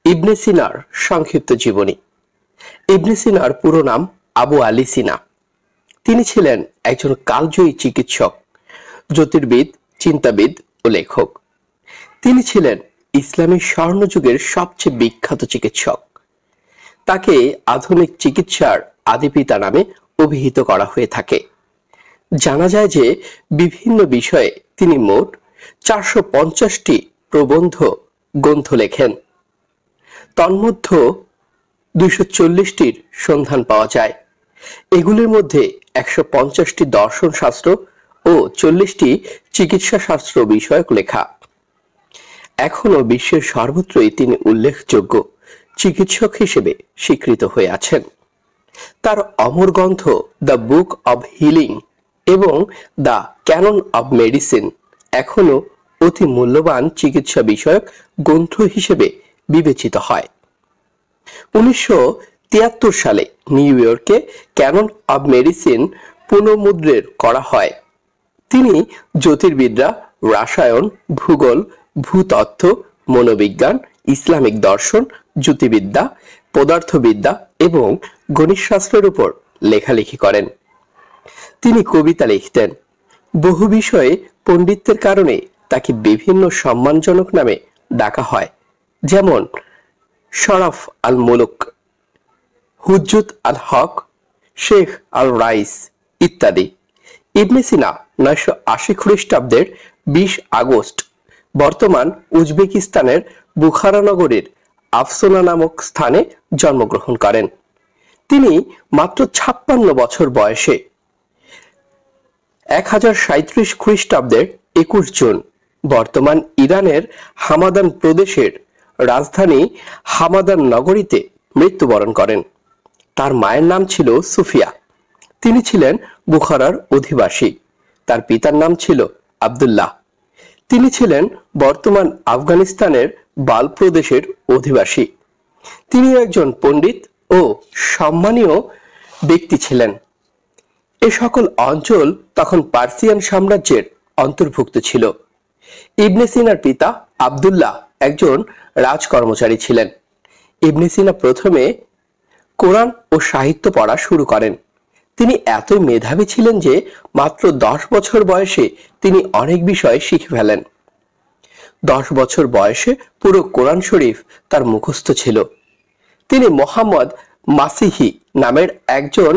ইবনে সিনার সংক্ষিপ্ত জীবনী। ইবনে সিনার পুরো নাম আবু আলী সিনা। তিনি ছিলেন একজন কালজয়ী চিকিৎসক, জ্যোতির্বিদ, চিন্তাবিদ ও লেখক। তিনি ছিলেন ইসলামী স্বর্ণযুগের সবচেয়ে বিখ্যাত চিকিৎসক। তাকে আধুনিক চিকিৎসার আদিপিতা নামে অভিহিত করা হয়ে থাকে। জানা যায় যে বিভিন্ন বিষয়ে তিনি মোট 450টি প্রবন্ধ গ্রন্থ লেখেন। তন্মধ্যে 240টির সন্ধান পাওয়া যায়। এগুলির মধ্যে 150টি দর্শন শাস্ত্র ও 40টি চিকিৎসা শাস্ত্র বিষয়ক লেখা। এখনো বিশ্বের সর্বত্রই তিনি উল্লেখযোগ্য চিকিৎসক হিসেবে স্বীকৃত হয়ে আছেন। তার অমর গ্রন্থ দ্য বুক অব হিলিং এবং দ্য ক্যানন অব মেডিসিন এখনো অতি মূল্যবান চিকিৎসা বিষয়ক গ্রন্থ হিসেবে বিবেচিত হয়। 1973 সালে নিউ ইয়র্কে ক্যানন অব মেডিসিন পুনর্মুদ্রণ করা হয়। তিনি জ্যোতির্বিদ্যা, রসায়ন, ভূগোল, ভূতত্ত্ব, মনোবিজ্ঞান, ইসলামিক দর্শন, জ্যোতির্বিদ্যা, পদার্থবিদ্যা এবং গণিতশাস্ত্রের উপর লেখালেখি করেন। তিনি কবিতা লিখতেন। বহু বিষয়ে পণ্ডিতের কারণে তাকে বিভিন্ন সম্মানজনক নামে ডাকা হয়, যেমন শরফ আল মুলুক, হুজ্জত আল হক, শেখ আল রাইস ইত্যাদি। ইবনে সিনা 980 খ্রিস্টাব্দের 20 আগস্ট বর্তমান উজবেকিস্তানের বুখারা নগরীর আফসোনা নামক স্থানে জন্মগ্রহণ করেন। তিনি মাত্র 56 বছর বয়সে 1037 খ্রিস্টাব্দের 21 জুন বর্তমান ইরানের হামাদান প্রদেশের রাজধানী হামাদান নগরীতে মৃত্যুবরণ করেন। তার মায়ের নাম ছিল সুফিয়া। তিনি ছিলেন বুখারার অধিবাসী। তার পিতার নাম ছিল আব্দুল্লাহ। তিনি ছিলেন বর্তমান আফগানিস্তানের বাল প্রদেশের অধিবাসী। তিনি একজন পণ্ডিত ও সম্মানীয় ব্যক্তি ছিলেন। এ সকল অঞ্চল তখন পার্সিয়ান সাম্রাজ্যের অন্তর্ভুক্ত ছিল। ইবনে সিনার পিতা আব্দুল্লাহ একজন রাজকর্মচারী ছিলেন। ইবনে সিনা প্রথমে কোরআন ও সাহিত্য পড়া শুরু করেন। তিনি এতই মেধাবী ছিলেন যে মাত্র 10 বছর বয়সে তিনি অনেক বিষয় শিখে ফেলেন। 10 বছর বয়সে পুরো কোরআন শরীফ তার মুখস্থ ছিল। তিনি মোহাম্মদ মাসিহি নামের একজন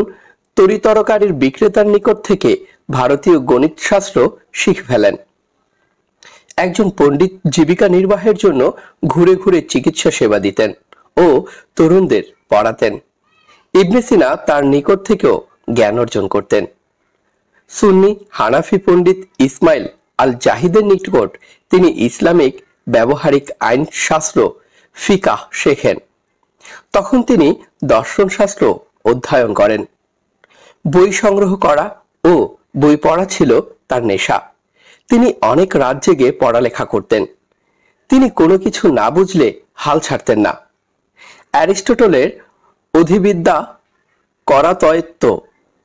তরিতরকারীর বিক্রেতার নিকট থেকে ভারতীয় গণিত শাস্ত্র শিখে ফেলেন। একজন পণ্ডিত জীবিকা নির্বাহের জন্য ঘুরে ঘুরে চিকিৎসা সেবা দিতেন ও তরুণদের পড়াতেন। ইবনে সিনা তার নিকট থেকেও জ্ঞান অর্জন করতেন। সুন্নি হানাফি পণ্ডিত ইসমাইল আল জাহিদের নিকট তিনি ইসলামিক ব্যবহারিক আইন শাস্ত্র ফিকাহ শেখেন। তখন তিনি দর্শন শাস্ত্র অধ্যয়ন করেন। বই সংগ্রহ করা ও বই পড়া ছিল তার নেশা। তিনি অনেক রাত জেগে পড়ালেখা করতেন। তিনি কোনো কিছু না বুঝলে হাল ছাড়তেন না। অ্যারিস্টটলের অধিবিদ্যা করাতয়ত্ত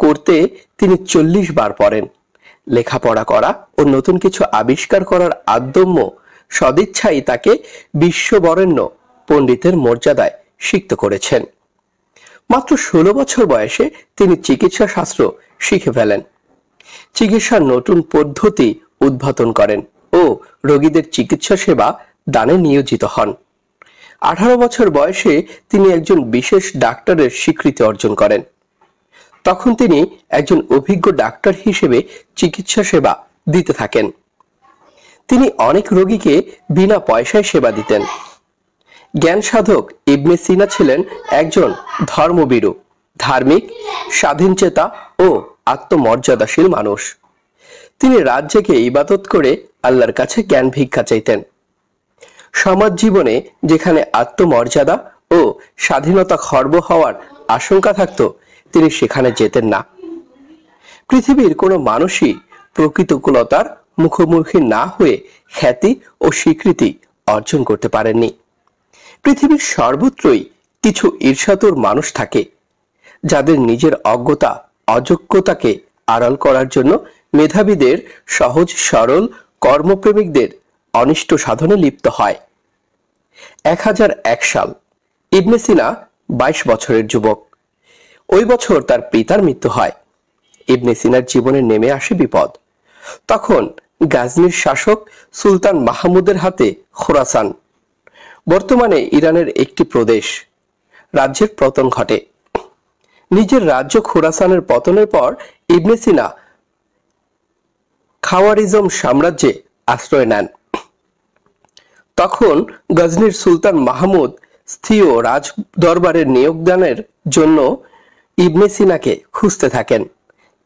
করতে তিনি 40 বার পড়েন। লেখাপড়া করা ও নতুন কিছু আবিষ্কার করার আদম্য সদিচ্ছাই তাকে বিশ্ববরেণ্য পণ্ডিতের মর্যাদায় সিক্ত করেছেন। মাত্র 16 বছর বয়সে তিনি চিকিৎসা শাস্ত্র শিখে ফেলেন। চিকিৎসার নতুন পদ্ধতি উদ্ভাবন করেন ও রোগীদের চিকিৎসা সেবা দানে নিয়োজিত হন। 18 বছর বয়সে তিনি একজন বিশেষ ডাক্তারের স্বীকৃতি অর্জন করেন। তখন তিনি একজন অভিজ্ঞ ডাক্তার হিসেবে চিকিৎসা সেবা দিতে থাকেন। তিনি অনেক রোগীকে বিনা পয়সায় সেবা দিতেন। জ্ঞান সাধক ইবনে সিনা ছিলেন একজন ধর্মভীরু, ধার্মিক, স্বাধীনচেতা ও আত্মমর্যাদাশীল মানুষ। তিনি রাত জেগে ইবাদত করে আল্লাহর কাছে জ্ঞান ভিক্ষা চাইতেন। সমাজ জীবনে যেখানে আত্মমর্যাদা ও স্বাধীনতা খর্ব হওয়ার আশঙ্কা থাকত, তিনি সেখানে যেতেন না। পৃথিবীর কোনো মানুষই প্রকৃতিকূলতার মুখোমুখি না হয়ে খ্যাতি ও স্বীকৃতি অর্জন করতে পারেননি। পৃথিবীর সর্বত্রই কিছু ঈর্ষাতুর মানুষ থাকে, যাদের নিজের অজ্ঞতা অযোগ্যতাকে আড়াল করার জন্য মেধাবীদের সহজ সরল কর্মপ্রেমিকদের অনিষ্ট সাধনে লিপ্ত হয়। 1001 সাল। ইবনে সিনা 22 বছরের যুবক। ওই বছর তার পিতার মৃত্যু হয়। ইবনে সিনার জীবনে নেমে আসে বিপদ। তখন গাজনির শাসক সুলতান মাহমুদের হাতে খোরাসান, বর্তমানে ইরানের একটি প্রদেশ, রাজ্যের পতন ঘটে। নিজের রাজ্য খোরাসানের পতনের পর ইবনে সিনা খাওয়ারিজম সাম্রাজ্যে আশ্রয় নেন। তখন গজনির সুলতান মাহমুদ স্থায়ী রাজ দরবারের নিয়োগদানের জন্য ইবনে সিনাকে খুঁজতে থাকেন।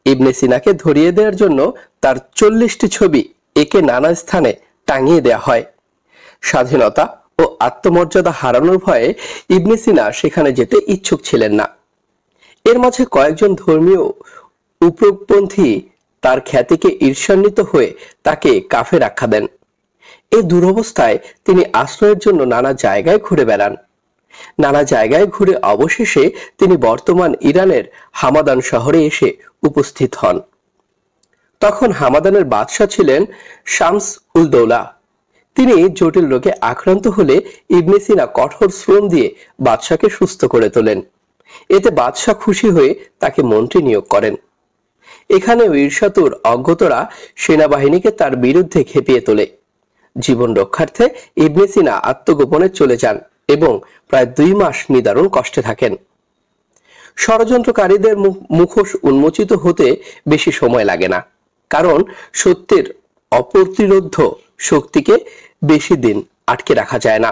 ইবনে সিনাকে ধরিয়ে দেওয়ার জন্য তার 40টি ছবি একে নানা স্থানে টাঙিয়ে দেওয়া হয়। স্বাধীনতা ও আত্মমর্যাদা হারানোর ভয়ে ইবনে সিনা সেখানে যেতে ইচ্ছুক ছিলেন না। এর মাঝে কয়েকজন ধর্মীয় উপপন্থী তার খ্যাতিকে ঈর্ষান্বিত হয়ে তাকে কাফের আখ্যা দেন। এই দুরবস্থায় তিনি আশ্রয়ের জন্য নানা জায়গায় ঘুরে বেড়ান। নানা জায়গায় ঘুরে অবশেষে তিনি বর্তমান ইরানের হামাদান শহরে এসে উপস্থিত হন। তখন হামাদানের বাদশাহ ছিলেন শামস উল দৌলা। তিনি জটিল রোগে আক্রান্ত হলে ইবনে সিনা কঠোর শ্রম দিয়ে বাদশাকে সুস্থ করে তোলেন। এতে বাদশাহ খুশি হয়ে তাকে মন্ত্রী নিয়োগ করেন। এখানেও ঈর্ষাতুর অজ্ঞতরা সেনাবাহিনীকে তার বিরুদ্ধে খেপিয়ে তোলে। জীবন রক্ষার্থে ইবনে সিনা আত্মগোপনে চলে যান এবং প্রায় 2 মাস নিদারুণ কষ্টে থাকেন। ষড়যন্ত্রকারীদের মুখোশ উন্মোচিত হতে বেশি সময় লাগে না, কারণ সত্যের অপ্রতিরোধ্য শক্তিকে বেশি দিন আটকে রাখা যায় না।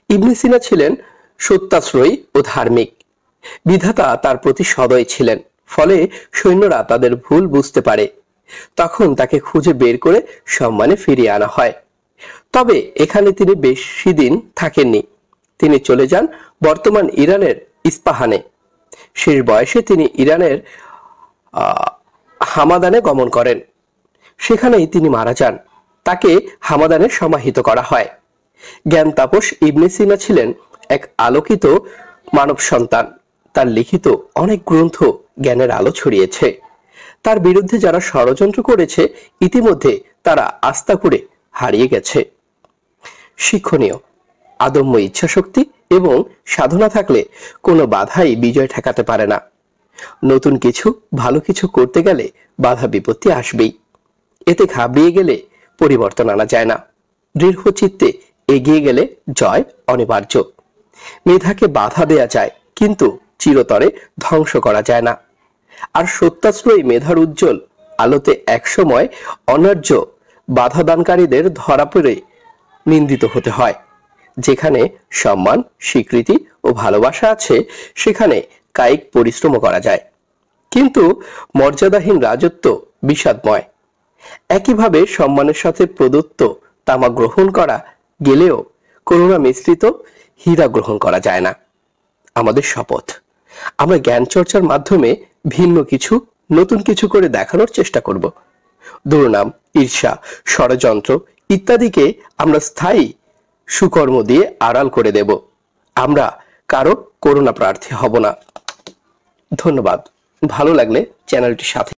ইবনে সিনা ছিলেন সত্যাশ্রয়ী ও ধার্মিক। বিধাতা তার প্রতি সদয় ছিলেন, ফলে সৈন্যরা তাদের ভুল বুঝতে পারে। তখন তাকে খুঁজে বের করে সম্মানে ফিরিয়ে আনা হয়। তবে এখানে তিনি বেশি দিন থাকেননি। তিনি চলে যান বর্তমান ইরানের ইস্পাহানে। শেষ বয়সে তিনি ইরানের হামাদানে গমন করেন। সেখানেই তিনি মারা যান। তাকে হামাদানে সমাহিত করা হয়। জ্ঞান তাপস ইবনে সিনা ছিলেন এক আলোকিত মানব সন্তান। তার লিখিত অনেক গ্রন্থ জ্ঞানের আলো ছড়িয়েছে। তার বিরুদ্ধে যারা ষড়যন্ত্র করেছে ইতিমধ্যে তারা আস্থা করে হারিয়ে গেছে। শিক্ষণীয়: আদম্য ইচ্ছাশক্তি এবং সাধনা থাকলে কোনো বাধাই বিজয় ঠেকাতে পারে না। নতুন কিছু, ভালো কিছু করতে গেলে বাধা বিপত্তি আসবেই। এতে ঘাবড়িয়ে গেলে পরিবর্তন আনা যায় না। দৃঢ় চিত্তে এগিয়ে গেলে জয় অনিবার্য। মেধাকে বাধা দেয়া যায়, কিন্তু চিরতরে ধ্বংস করা যায় না। আর সত্যাশ্রয়ী মেধার উজ্জ্বল আলোতে একসময় অন্যায্য বাধাদানকারীদের ধরা পড়ে নিন্দিত হতে হয়। যেখানে সম্মান, স্বীকৃতি ও ভালোবাসা আছে, সেখানে কায়িক পরিশ্রম করা যায়। কিন্তু মর্যাদাহীন রাজত্ব বিষাদময়। একইভাবে সম্মানের সাথে প্রদত্ত তামা গ্রহণ করা গেলেও করুণা মিশ্রিত হীরা গ্রহণ করা যায় না। আমাদের শপথ, আমরা জ্ঞান চর্চার মাধ্যমে ভিন্ন কিছু, নতুন কিছু করে দেখানোর চেষ্টা করব। দুর্নাম, ঈর্ষা, ষড়যন্ত্র ইত্যাদিকে আমরা স্থায়ী সুকর্ম দিয়ে আড়াল করে দেব। আমরা কারো করুণা প্রার্থী হব না। ধন্যবাদ। ভালো লাগলে চ্যানেলটির সাথে